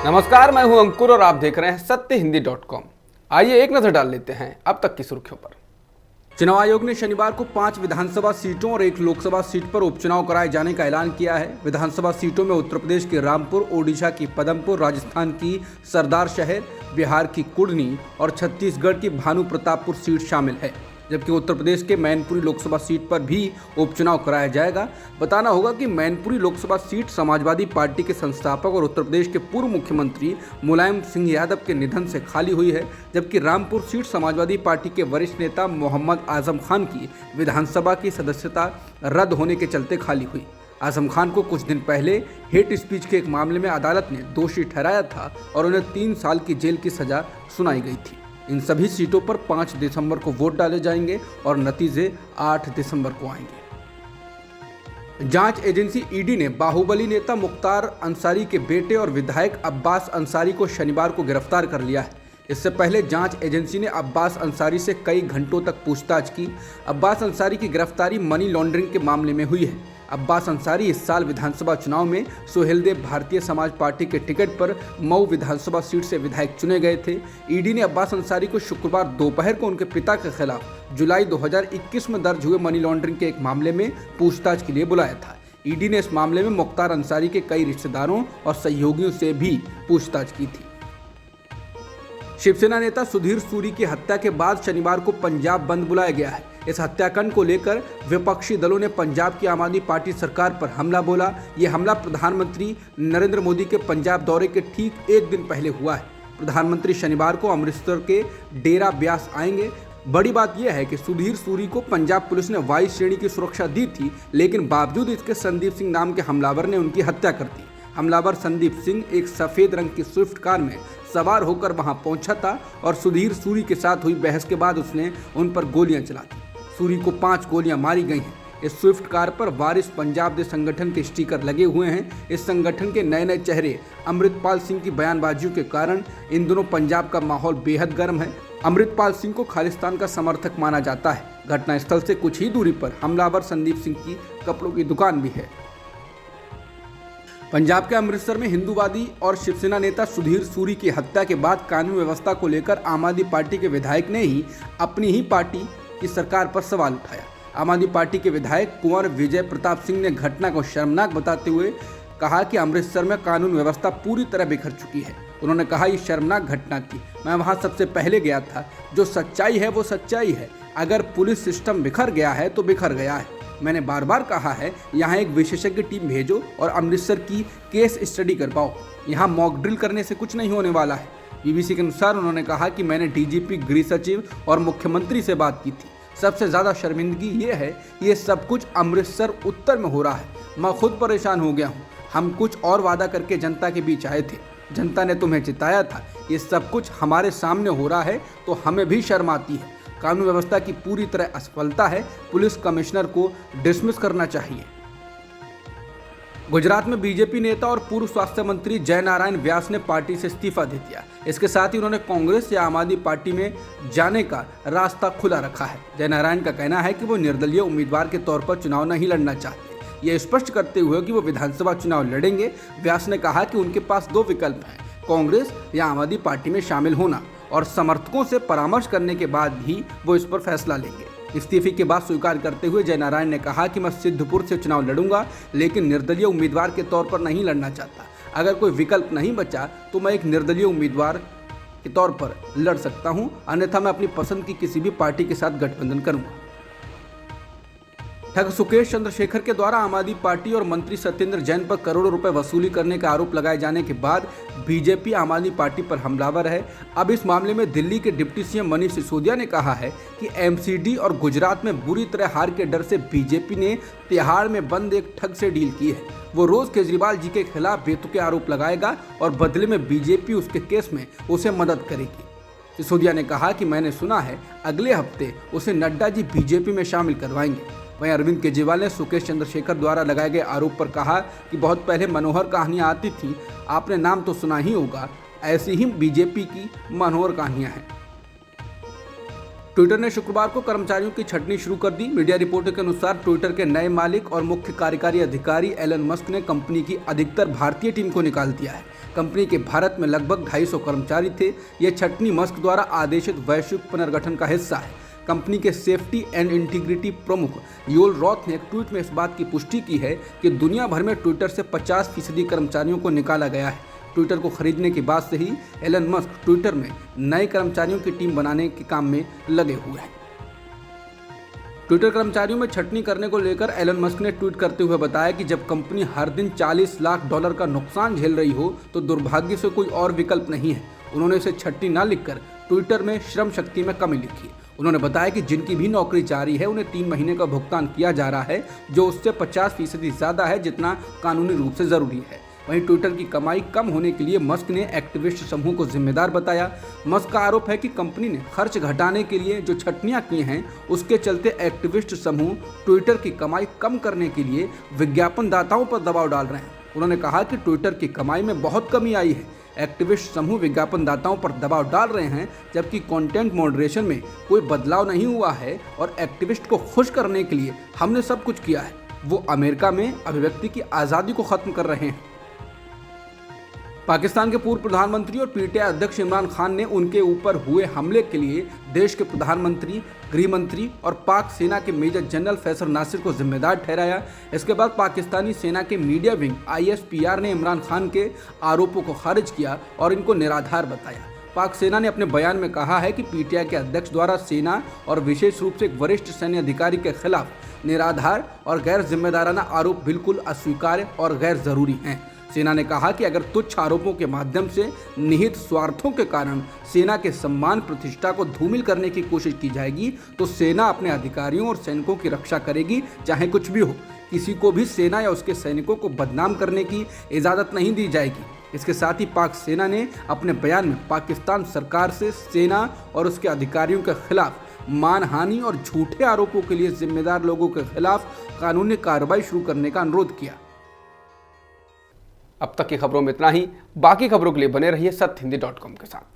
नमस्कार, मैं हूं अंकुर और आप देख रहे हैं सत्यहिंदी.com। आइए एक नजर डाल लेते हैं अब तक की सुर्खियों पर। चुनाव आयोग ने शनिवार को 5 विधानसभा सीटों और 1 लोकसभा सीट पर उपचुनाव कराए जाने का ऐलान किया है। विधानसभा सीटों में उत्तर प्रदेश के रामपुर, ओडिशा की पदमपुर, राजस्थान की सरदार शहर, बिहार की कुर्नी और छत्तीसगढ़ की भानु प्रतापपुर सीट शामिल है। जबकि उत्तर प्रदेश के मैनपुरी लोकसभा सीट पर भी उपचुनाव कराया जाएगा। बताना होगा कि मैनपुरी लोकसभा सीट समाजवादी पार्टी के संस्थापक और उत्तर प्रदेश के पूर्व मुख्यमंत्री मुलायम सिंह यादव के निधन से खाली हुई है, जबकि रामपुर सीट समाजवादी पार्टी के वरिष्ठ नेता मोहम्मद आजम खान की विधानसभा की सदस्यता रद्द होने के चलते खाली हुई। आजम खान को कुछ दिन पहले हेट स्पीच के एक मामले में अदालत ने दोषी ठहराया था और उन्हें 3 साल की जेल की सजा सुनाई गई थी। इन सभी सीटों पर 5 दिसंबर को वोट डाले जाएंगे और नतीजे 8 दिसंबर को आएंगे। जांच एजेंसी ईडी ने बाहुबली नेता मुख्तार अंसारी के बेटे और विधायक अब्बास अंसारी को शनिवार को गिरफ्तार कर लिया है। इससे पहले जांच एजेंसी ने अब्बास अंसारी से कई घंटों तक पूछताछ की। अब्बास अंसारी की गिरफ्तारी मनी लॉन्ड्रिंग के मामले में हुई है। अब्बास अंसारी इस साल विधानसभा चुनाव में सोहेलदेव भारतीय समाज पार्टी के टिकट पर मऊ विधानसभा सीट से विधायक चुने गए थे। ईडी ने अब्बास अंसारी को शुक्रवार दोपहर को उनके पिता के खिलाफ जुलाई 2021 में दर्ज हुए मनी लॉन्ड्रिंग के एक मामले में पूछताछ के लिए बुलाया था। ईडी ने इस मामले में मुख्तार अंसारी के कई रिश्तेदारों और सहयोगियों से भी पूछताछ की थी। शिवसेना नेता सुधीर सूरी की हत्या के बाद शनिवार को पंजाब बंद बुलाया गया है। इस हत्याकांड को लेकर विपक्षी दलों ने पंजाब की आम आदमी पार्टी सरकार पर हमला बोला। ये हमला प्रधानमंत्री नरेंद्र मोदी के पंजाब दौरे के ठीक एक दिन पहले हुआ है। प्रधानमंत्री शनिवार को अमृतसर के डेरा ब्यास आएंगे। बड़ी बात यह है कि सुधीर सूरी को पंजाब पुलिस ने वाई श्रेणी की सुरक्षा दी थी, लेकिन बावजूद इसके संदीप सिंह नाम के हमलावर ने उनकी हत्या कर दी। हमलावर संदीप सिंह एक सफेद रंग की स्विफ्ट कार में सवार होकर वहां पहुंचा था और सुधीर सूरी के साथ हुई बहस के बाद उसने उन पर गोलियां चला दी। सूरी को 5 गोलियां मारी गई हैं। इस स्विफ्ट कार पर वारिस पंजाब दे संगठन के स्टिकर लगे हुए हैं। इस संगठन के नए नए चेहरे अमृतपाल सिंह की बयानबाजियों के कारण इन दिनों पंजाब का माहौल बेहद गर्म है। अमृतपाल सिंह को खालिस्तान का समर्थक माना जाता है। घटनास्थल से कुछ ही दूरी पर हमलावर संदीप सिंह की कपड़ों की दुकान भी है। पंजाब के अमृतसर में हिंदूवादी और शिवसेना नेता सुधीर सूरी की हत्या के बाद कानून व्यवस्था को लेकर आम आदमी पार्टी के विधायक ने ही अपनी ही पार्टी की सरकार पर सवाल उठाया। आम आदमी पार्टी के विधायक कुंवर विजय प्रताप सिंह ने घटना को शर्मनाक बताते हुए कहा कि अमृतसर में कानून व्यवस्था पूरी तरह बिखर चुकी है। उन्होंने कहा, ये शर्मनाक घटना थी। मैं वहां सबसे पहले गया था। जो सच्चाई है वो सच्चाई है। अगर पुलिस सिस्टम बिखर गया है तो बिखर गया है। मैंने बार बार कहा है, यहाँ एक विशेषज्ञ टीम भेजो और अमृतसर की केस स्टडी करवाओ। यहाँ मॉक ड्रिल करने से कुछ नहीं होने वाला है। बीबीसी के अनुसार उन्होंने कहा कि मैंने डीजीपी, गृह सचिव और मुख्यमंत्री से बात की थी। सबसे ज़्यादा शर्मिंदगी ये है कि ये सब कुछ अमृतसर उत्तर में हो रहा है। मैं खुद परेशान हो गया हूँ। हम कुछ और वादा करके जनता के बीच आए थे। जनता ने तुम्हें जिताया था। ये सब कुछ हमारे सामने हो रहा है तो हमें भी शर्म आती है। कानून व्यवस्था की पूरी तरह असफलता है। पुलिस कमिश्नर को डिसमिस करना चाहिए। गुजरात में बीजेपी नेता और पूर्व स्वास्थ्य मंत्री जयनारायण व्यास ने पार्टी से इस्तीफा दे दिया। इसके साथ ही उन्होंने कांग्रेस या आम आदमी पार्टी में जाने का रास्ता खुला रखा है। जयनारायण का कहना है कि वो निर्दलीय उम्मीदवार के तौर पर चुनाव नहीं लड़ना चाहते। ये स्पष्ट करते हुए कि वो विधानसभा चुनाव लड़ेंगे। व्यास ने कहा कि उनके पास 2 विकल्प हैं, कांग्रेस या आम आदमी पार्टी में शामिल होना, और समर्थकों से परामर्श करने के बाद भी वो इस पर फैसला लेंगे। इस्तीफे के बाद स्वीकार करते हुए जयनारायण ने कहा कि मैं सिद्धपुर से चुनाव लड़ूंगा, लेकिन निर्दलीय उम्मीदवार के तौर पर नहीं लड़ना चाहता। अगर कोई विकल्प नहीं बचा तो मैं एक निर्दलीय उम्मीदवार के तौर पर लड़ सकता हूं, अन्यथा मैं अपनी पसंद की किसी भी पार्टी के साथ गठबंधन करूंगा। ठग सुकेश चंद्रशेखर के द्वारा आम आदमी पार्टी और मंत्री सत्येंद्र जैन पर करोड़ों रुपए वसूली करने का आरोप लगाए जाने के बाद बीजेपी आम आदमी पार्टी पर हमलावर है। अब इस मामले में दिल्ली के डिप्टी सीएम मनीष सिसोदिया ने कहा है कि एमसीडी और गुजरात में बुरी तरह हार के डर से बीजेपी ने तिहाड़ में बंद एक ठग से डील की है। वो रोज केजरीवाल जी के खिलाफ बेतुके आरोप लगाएगा और बदले में बीजेपी उसके केस में उसे मदद करेगी। सिसोदिया ने कहा कि मैंने सुना है अगले हफ्ते उसे नड्डा जी बीजेपी में शामिल करवाएंगे। वहीं अरविंद केजरीवाल ने सुकेश चंद्रशेखर द्वारा लगाए गए आरोप पर कहा कि बहुत पहले मनोहर कहानियां आती थी, आपने नाम तो सुना ही होगा, ऐसी ही बीजेपी की मनोहर कहानियां हैं। ट्विटर ने शुक्रवार को कर्मचारियों की छंटनी शुरू कर दी। मीडिया रिपोर्टों के अनुसार ट्विटर के नए मालिक और मुख्य कार्यकारी अधिकारी एलन मस्क ने कंपनी की अधिकतर भारतीय टीम को निकाल दिया है। कंपनी के भारत में लगभग 250 कर्मचारी थे। यह छटनी मस्क द्वारा आदेशित वैश्विक पुनर्गठन का हिस्सा है। कंपनी के सेफ्टी एंड इंटीग्रिटी प्रमुख योल रॉथ ने एक ट्वीट में इस बात की पुष्टि की है कि दुनिया भर में ट्विटर से 50% कर्मचारियों को निकाला गया है। ट्विटर को खरीदने के बाद से ही एलन मस्क ट्विटर में नए कर्मचारियों की टीम बनाने के काम में लगे हुए हैं। ट्विटर कर्मचारियों में छटनी करने को लेकर एलन मस्क ने ट्वीट करते हुए बताया कि जब कंपनी हर दिन $40 लाख का नुकसान झेल रही हो तो दुर्भाग्य से कोई और विकल्प नहीं है। उन्होंने इसे छटनी न लिखकर ट्विटर में श्रम शक्ति में कमी लिखी। उन्होंने बताया कि जिनकी भी नौकरी जारी है उन्हें 3 महीने का भुगतान किया जा रहा है, जो उससे 50% ज़्यादा है जितना कानूनी रूप से ज़रूरी है। वहीं ट्विटर की कमाई कम होने के लिए मस्क ने एक्टिविस्ट समूह को जिम्मेदार बताया। मस्क का आरोप है कि कंपनी ने खर्च घटाने के लिए जो छटनियां की हैं उसके चलते एक्टिविस्ट समूह ट्विटर की कमाई कम करने के लिए विज्ञापनदाताओं पर दबाव डाल रहे हैं। उन्होंने कहा कि ट्विटर की कमाई में बहुत कमी आई है। एक्टिविस्ट समूह विज्ञापनदाताओं पर दबाव डाल रहे हैं, जबकि कंटेंट मॉडरेशन में कोई बदलाव नहीं हुआ है और एक्टिविस्ट को खुश करने के लिए हमने सब कुछ किया है। वो अमेरिका में अभिव्यक्ति की आज़ादी को खत्म कर रहे हैं। पाकिस्तान के पूर्व प्रधानमंत्री और पीटीआई अध्यक्ष इमरान खान ने उनके ऊपर हुए हमले के लिए देश के प्रधानमंत्री, गृह मंत्री और पाक सेना के मेजर जनरल फैसल नासिर को जिम्मेदार ठहराया। इसके बाद पाकिस्तानी सेना के मीडिया विंग ISPR ने इमरान खान के आरोपों को खारिज किया और इनको निराधार बताया। पाक सेना ने अपने बयान में कहा है कि पीटीआई के अध्यक्ष द्वारा सेना और विशेष रूप से एक वरिष्ठ सैन्य अधिकारी के खिलाफ निराधार और गैर जिम्मेदाराना आरोप बिल्कुल अस्वीकार्य और गैर जरूरी हैं। सेना ने कहा कि अगर तुच्छ आरोपों के माध्यम से निहित स्वार्थों के कारण सेना के सम्मान प्रतिष्ठा को धूमिल करने की कोशिश की जाएगी तो सेना अपने अधिकारियों और सैनिकों की रक्षा करेगी, चाहे कुछ भी हो। किसी को भी सेना या उसके सैनिकों को बदनाम करने की इजाज़त नहीं दी जाएगी। इसके साथ ही पाक सेना ने अपने बयान में पाकिस्तान सरकार से सेना और उसके अधिकारियों के खिलाफ मानहानि और झूठे आरोपों के लिए जिम्मेदार लोगों के खिलाफ कानूनी कार्रवाई शुरू करने का अनुरोध किया। अब तक की खबरों में इतना ही। बाकी खबरों के लिए बने रहिए सत्यहिंदी.com के साथ।